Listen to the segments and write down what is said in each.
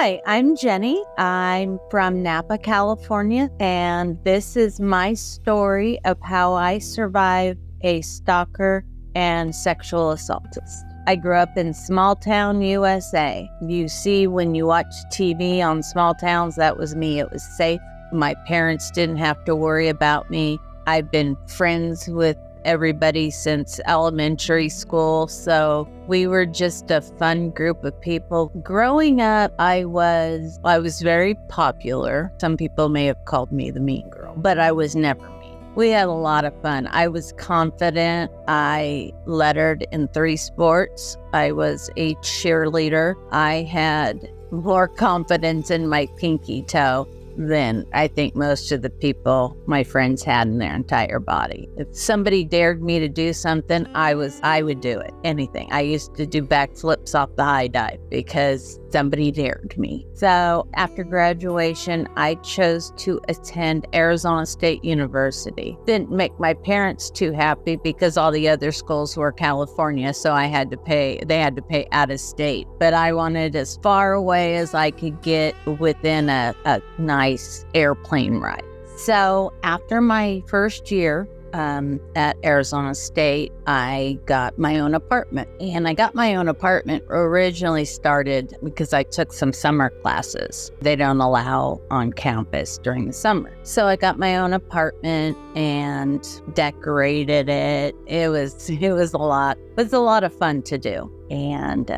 Hi, I'm Jennie. I'm from Napa, California, and this is my story of how I survived a stalker and sexual assaultist. I grew up in small town USA. You see, when you watch TV on small towns, that was me. It was safe. My parents didn't have to worry about me. I've been friends with everybody since elementary school, so we were just a fun group of people. Growing up, I was very popular. Some people may have called me the mean girl, but I was never mean. We had a lot of fun. I was confident. I lettered in 3 sports. I was a cheerleader. I had more confidence in my pinky toe than I think most of the people my friends had in their entire body. If somebody dared me to do something, I would do it. Anything. I used to do backflips off the high dive because somebody dared me. So after graduation, I chose to attend Arizona State University. Didn't make my parents too happy because all the other schools were California, so they had to pay out of state. But I wanted as far away as I could get within a nice airplane ride. So after my first year at Arizona State, I got my own apartment. And I got my own apartment originally started because I took some summer classes. They don't allow on campus during the summer. So I got my own apartment and decorated it. It was a lot. It was a lot of fun to do. And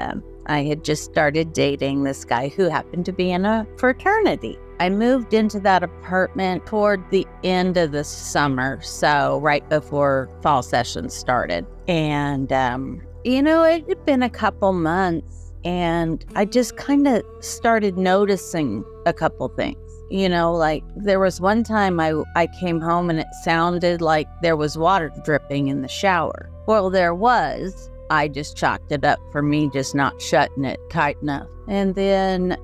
I had just started dating this guy who happened to be in a fraternity. I moved into that apartment toward the end of the summer, so right before fall session started. And, it had been a couple months, and I just kind of started noticing a couple things. Like there was one time I came home and it sounded like there was water dripping in the shower. Well, there was. I just chalked it up for me just not shutting it tight enough. And then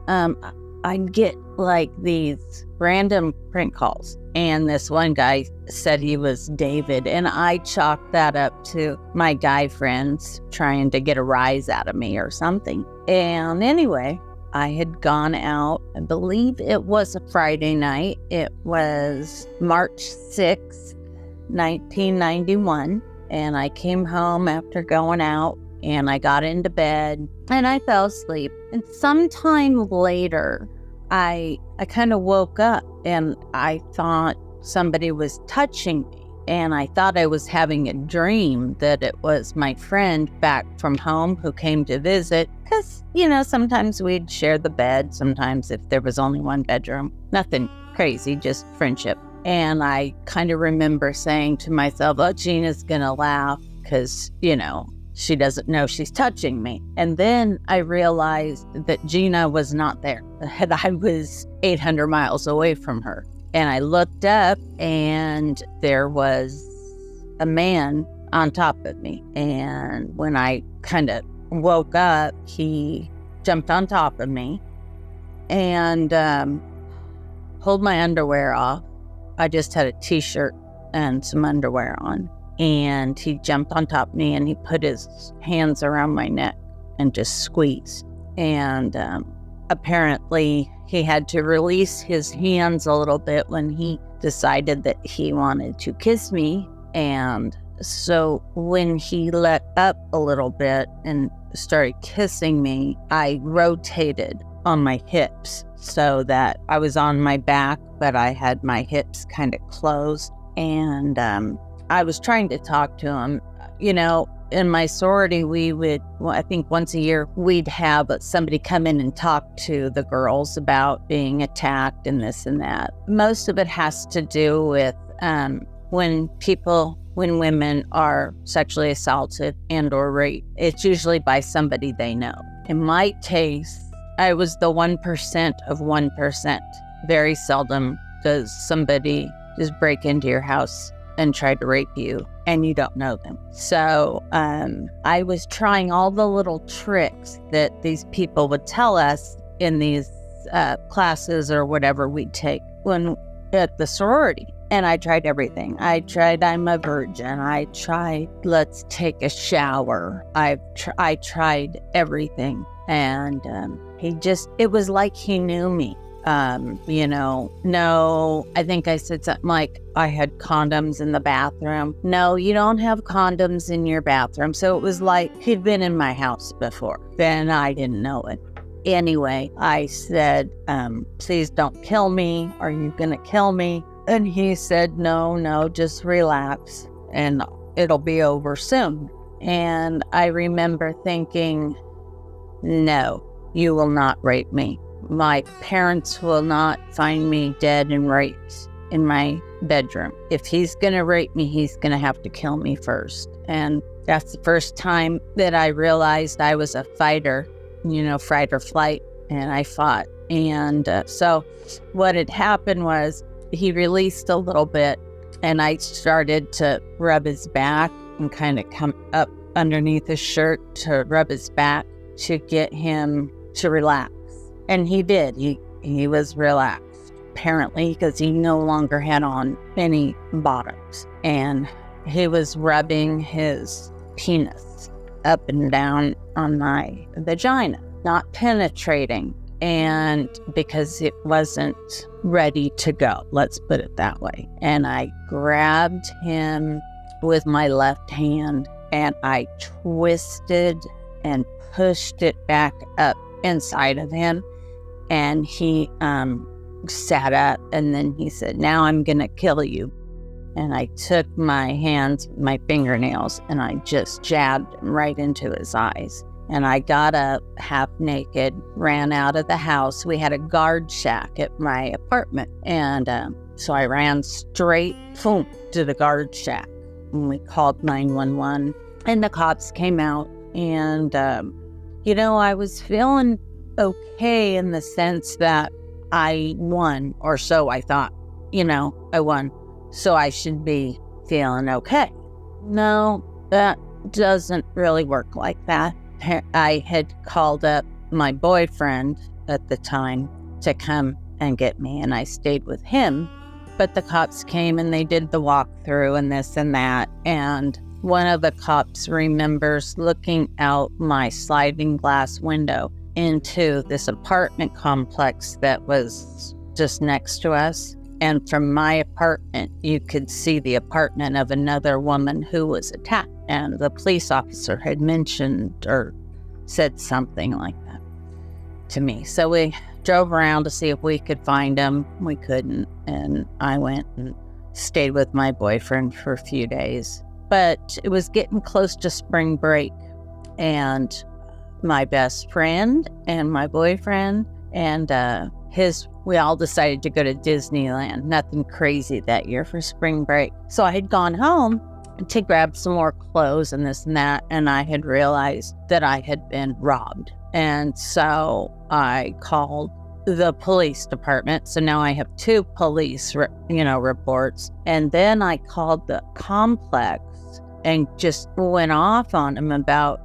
I'd get like these random prank calls. And this one guy said he was David. And I chalked that up to my guy friends trying to get a rise out of me or something. And anyway, I had gone out. I believe it was a Friday night. It was March 6th, 1991. And I came home after going out and I got into bed and I fell asleep. And sometime later, I kind of woke up and I thought somebody was touching me. And I thought I was having a dream that it was my friend back from home who came to visit. Because, sometimes we'd share the bed. Sometimes if there was only one bedroom. Nothing crazy, just friendship. And I kind of remember saying to myself, oh, Gina's going to laugh because, she doesn't know she's touching me. And then I realized that Gina was not there, that I was 800 miles away from her. And I looked up and there was a man on top of me. And when I kind of woke up, he jumped on top of me and pulled my underwear off. I just had a t-shirt and some underwear on. And he jumped on top of me and he put his hands around my neck and just squeezed. And apparently he had to release his hands a little bit when he decided that he wanted to kiss me. And so when he let up a little bit and started kissing me, I rotated on my hips so that I was on my back, but I had my hips kind of closed. And I was trying to talk to him. In my sorority, I think once a year, we'd have somebody come in and talk to the girls about being attacked and this and that. Most of it has to do with when women are sexually assaulted and or raped. It's usually by somebody they know. In my case, I was the 1% of 1%. Very seldom does somebody just break into your house and try to rape you and you don't know them. So I was trying all the little tricks that these people would tell us in these classes or whatever we'd take when at the sorority. And I tried everything. I tried I'm a virgin. I tried let's take a shower. I tried everything. And it was like he knew me. No, I think I said something like, I had condoms in the bathroom. No, you don't have condoms in your bathroom. So it was like he'd been in my house before. Then I didn't know it. Anyway, I said, please don't kill me. Are you going to kill me? And he said, no, just relax and it'll be over soon. And I remember thinking, no, you will not rape me. My parents will not find me dead and raped in my bedroom. If he's going to rape me, he's going to have to kill me first. And that's the first time that I realized I was a fighter, fight or flight, and I fought. And so what had happened was he released a little bit, and I started to rub his back and kind of come up underneath his shirt to rub his back to get him to relax. And he did. He was relaxed, apparently, because he no longer had on any bottoms. And he was rubbing his penis up and down on my vagina, not penetrating. And because it wasn't ready to go, let's put it that way. And I grabbed him with my left hand and I twisted and pushed it back up inside of him. And he sat up, and then he said, now I'm going to kill you. And I took my hands, my fingernails, and I just jabbed him right into his eyes. And I got up half naked, ran out of the house. We had a guard shack at my apartment. And so I ran straight to the guard shack. And we called 911, and the cops came out. And, I was feeling okay in the sense that I won, or so I thought. I won, so I should be feeling okay. No, that doesn't really work like that. I had called up my boyfriend at the time to come and get me, and I stayed with him. But the cops came and they did the walkthrough and this and that, and one of the cops remembers looking out my sliding glass window into this apartment complex that was just next to us. And from my apartment, you could see the apartment of another woman who was attacked. And the police officer had mentioned or said something like that to me. So we drove around to see if we could find him. We couldn't. And I went and stayed with my boyfriend for a few days. But it was getting close to spring break. And my best friend and my boyfriend and we all decided to go to Disneyland. Nothing crazy that year for spring break. So I had gone home to grab some more clothes and this and that, and I had realized that I had been robbed. And so I called the police department. So now I have 2 police, reports. And then I called the complex and just went off on them about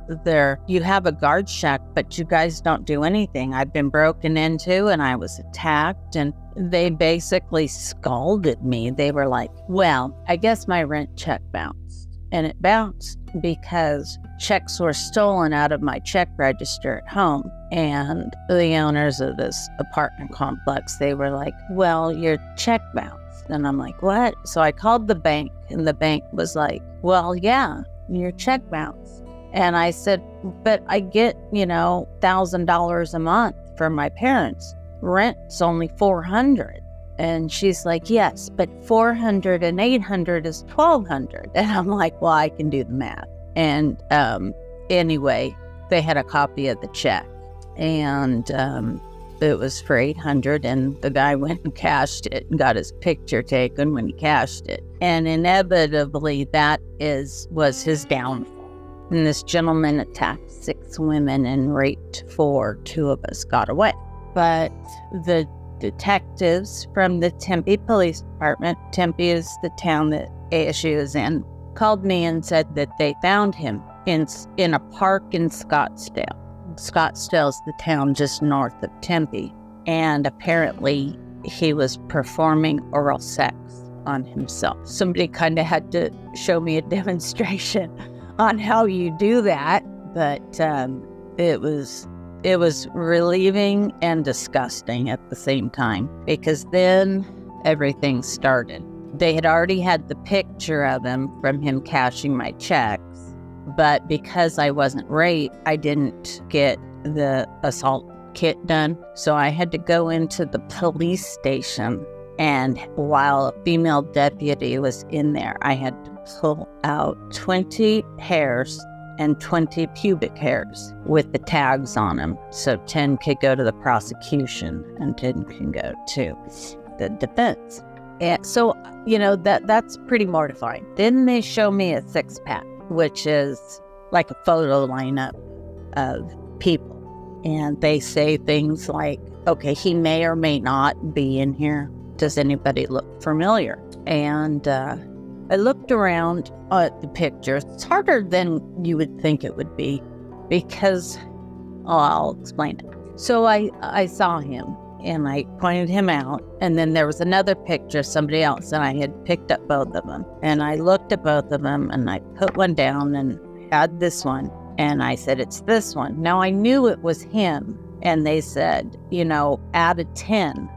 you have a guard shack, but you guys don't do anything. I've been broken into and I was attacked, and they basically scolded me. They were like, well, I guess my rent check bounced. And it bounced because checks were stolen out of my check register at home. And the owners of this apartment complex, they were like, well, your check bounced. And I'm like, what? So I called the bank, and the bank was like, well, yeah, your check bounced. And I said, but I get, $1,000 a month from my parents. Rent's only $400. And she's like, yes, but 400 and 800 is 1,200. And I'm like, well, I can do the math. And anyway, they had a copy of the check, and it was for 800, and the guy went and cashed it and got his picture taken when he cashed it. And inevitably, that was his downfall. And this gentleman attacked 6 women and raped 4. 2 of us got away. But the detectives from the Tempe Police Department, Tempe is the town that ASU is in, called me and said that they found him in a park in Scottsdale. Scottsdale's the town just north of Tempe, and apparently he was performing oral sex on himself. Somebody kind of had to show me a demonstration on how you do that, but it was it was relieving and disgusting at the same time, because then everything started. They had already had the picture of him from him cashing my checks, but because I wasn't raped, I didn't get the assault kit done. So I had to go into the police station, and while a female deputy was in there, I had to pull out 20 hairs and 20 pubic hairs with the tags on them. So 10 could go to the prosecution and 10 can go to the defense. And so, that's pretty mortifying. Then they show me a 6-pack, which is like a photo lineup of people. And they say things like, okay, he may or may not be in here. Does anybody look familiar? And I looked around at the pictures. It's harder than you would think it would be because, I'll explain it. So I saw him and I pointed him out. And then there was another picture of somebody else, and I had picked up both of them. And I looked at both of them and I put one down and had this one. And I said, it's this one. Now I knew it was him. And they said, out of 10,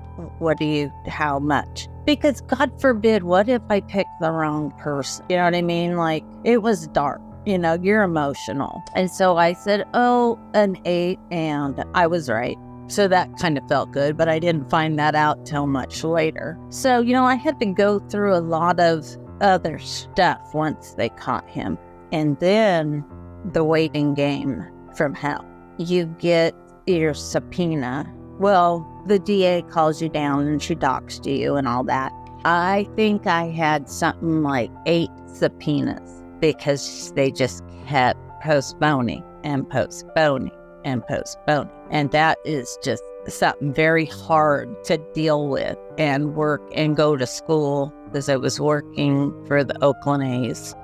how much? Because God forbid, what if I picked the wrong person? You know what I mean? Like, it was dark, you're emotional. And so I said, an 8, and I was right. So that kind of felt good, but I didn't find that out till much later. So, I had to go through a lot of other stuff once they caught him. And then the waiting game from hell. You get your subpoena. Well, the DA calls you down and she talks to you and all that. I think I had something like 8 subpoenas because they just kept postponing and postponing and postponing. And that is just something very hard to deal with and work and go to school, because I was working for the Oakland A's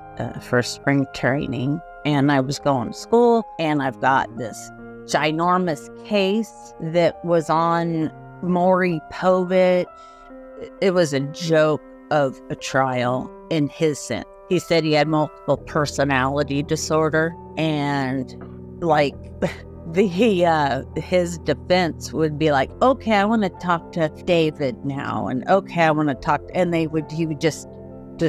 for spring training, and I was going to school, and I've got this ginormous case that was on Maury Povich. It was a joke of a trial in his sense. He said he had multiple personality disorder, and like his defense would be like, okay, I want to talk to David now, and okay, I want to talk, and he would just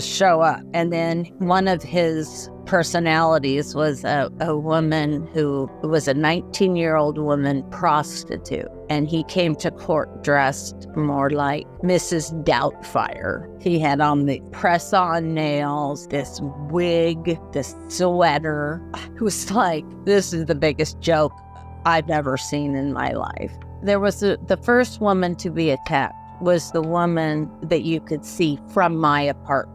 show up. And then one of his personalities was a woman who was a 19-year-old woman prostitute, and he came to court dressed more like Mrs. Doubtfire. He had on the press-on nails, this wig, this sweater. It was like, this is the biggest joke I've ever seen in my life. There was the first woman to be attacked was the woman that you could see from my apartment.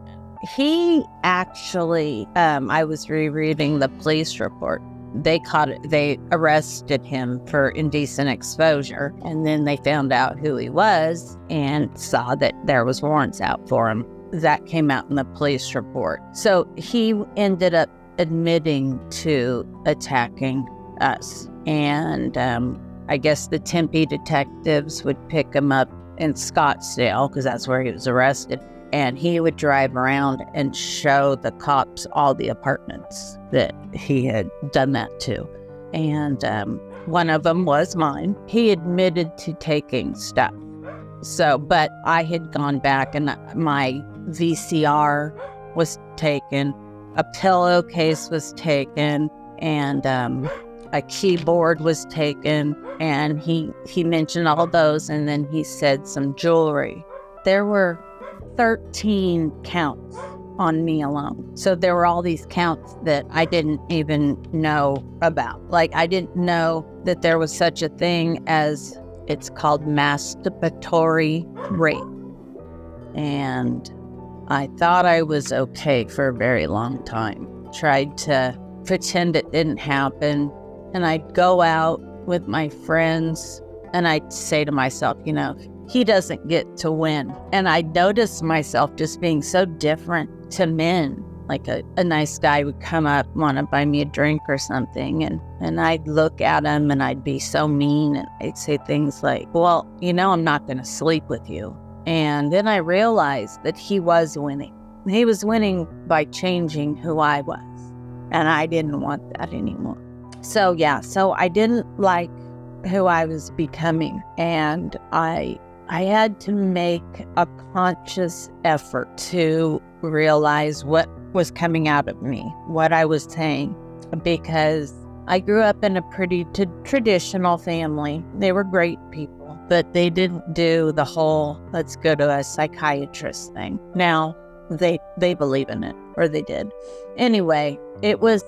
He actually, I was rereading the police report. They arrested him for indecent exposure, and then they found out who he was and saw that there was warrants out for him. That came out in the police report. So he ended up admitting to attacking us. And I guess the Tempe detectives would pick him up in Scottsdale, because that's where he was arrested. And he would drive around and show the cops all the apartments that he had done that to. And one of them was mine. He admitted to taking stuff. So, but I had gone back, and my VCR was taken, a pillowcase was taken, and a keyboard was taken. And he mentioned all those, and then he said some jewelry. There were 13 counts on me alone. So there were all these counts that I didn't even know about. Like, I didn't know that there was such a thing as, it's called masturbatory rape. And I thought I was okay for a very long time. Tried to pretend it didn't happen. And I'd go out with my friends and I'd say to myself, he doesn't get to win. And I noticed myself just being so different to men. Like a nice guy would come up, want to buy me a drink or something. And I'd look at him and I'd be so mean. And I'd say things like, well, I'm not going to sleep with you. And then I realized that he was winning. He was winning by changing who I was. And I didn't want that anymore. So I didn't like who I was becoming. And I had to make a conscious effort to realize what was coming out of me, what I was saying, because I grew up in a pretty traditional family. They were great people, but they didn't do the whole, let's go to a psychiatrist thing. Now, they believe in it, or they did. Anyway, it was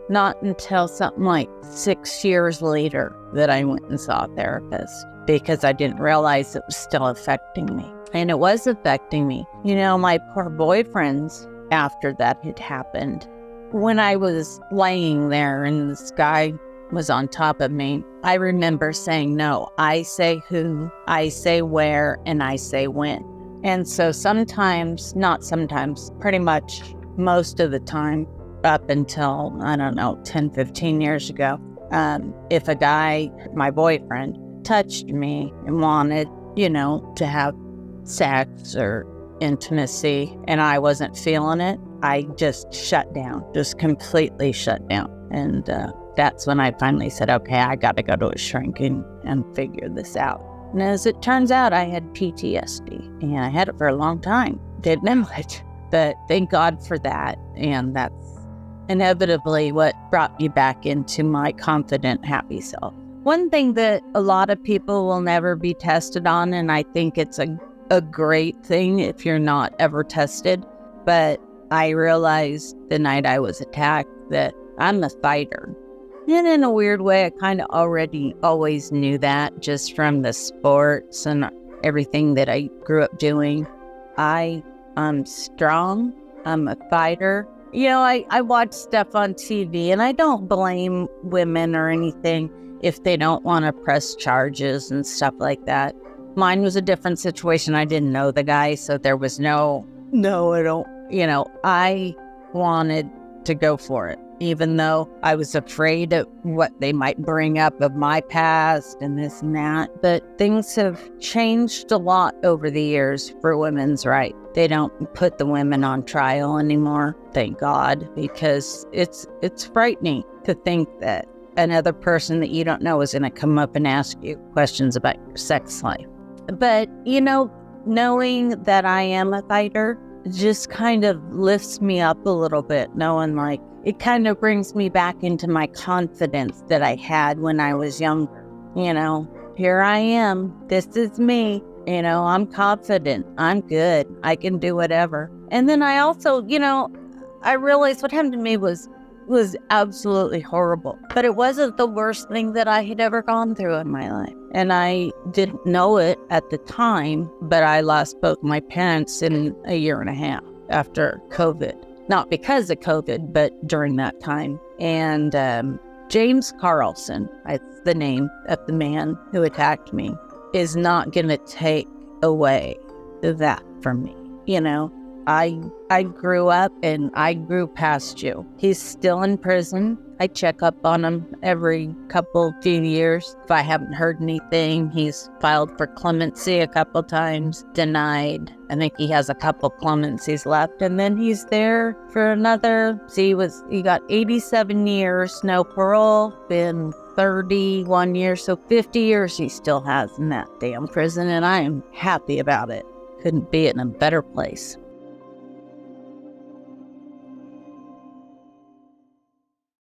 not until something like 6 years later that I went and saw a therapist, because I didn't realize it was still affecting me. And it was affecting me. You know, my poor boyfriends, after that had happened, when I was laying there and this guy was on top of me, I remember saying, no, I say who, I say where, and I say when. And so sometimes, not sometimes, pretty much most of the time, up until, I don't know, 10, 15 years ago, if a guy, my boyfriend, touched me and wanted, to have sex or intimacy, and I wasn't feeling it, I just shut down, just completely shut down. And that's when I finally said, okay, I got to go to a shrink and figure this out. And as it turns out, I had PTSD, and I had it for a long time. Didn't know it, but thank God for that. And that's inevitably what brought me back into my confident, happy self. One thing that a lot of people will never be tested on, and I think it's a great thing if you're not ever tested, but I realized the night I was attacked that I'm a fighter. And in a weird way, I kind of always knew that just from the sports and everything that I grew up doing. I'm strong. I'm a fighter. I watch stuff on TV, and I don't blame women or anything if they don't want to press charges and stuff like that. Mine was a different situation. I didn't know the guy, so there was no, I don't, I wanted to go for it, even though I was afraid of what they might bring up of my past and this and that. But things have changed a lot over the years for women's rights. They don't put the women on trial anymore, thank God, because it's frightening to think that another person that you don't know is going to come up and ask you questions about your sex life. But, knowing that I am a fighter just kind of lifts me up a little bit, knowing it kind of brings me back into my confidence that I had when I was younger. Here I am. This is me. I'm confident. I'm good. I can do whatever. And then I also, I realized what happened to me was absolutely horrible. But it wasn't the worst thing that I had ever gone through in my life. And I didn't know it at the time, but I lost both my parents in a 1.5 years after COVID. Not because of COVID, but during that time. And James Carlson, that's the name of the man who attacked me, is not going to take away that from me. I grew up and I grew past you. He's still in prison. I check up on him every few years. If I haven't heard anything, he's filed for clemency a couple times, denied. I think he has a couple clemencies left, and then he's there for another. He got 87 years, no parole, been 31 years, so 50 years he still has in that damn prison, and I am happy about it. Couldn't be in a better place.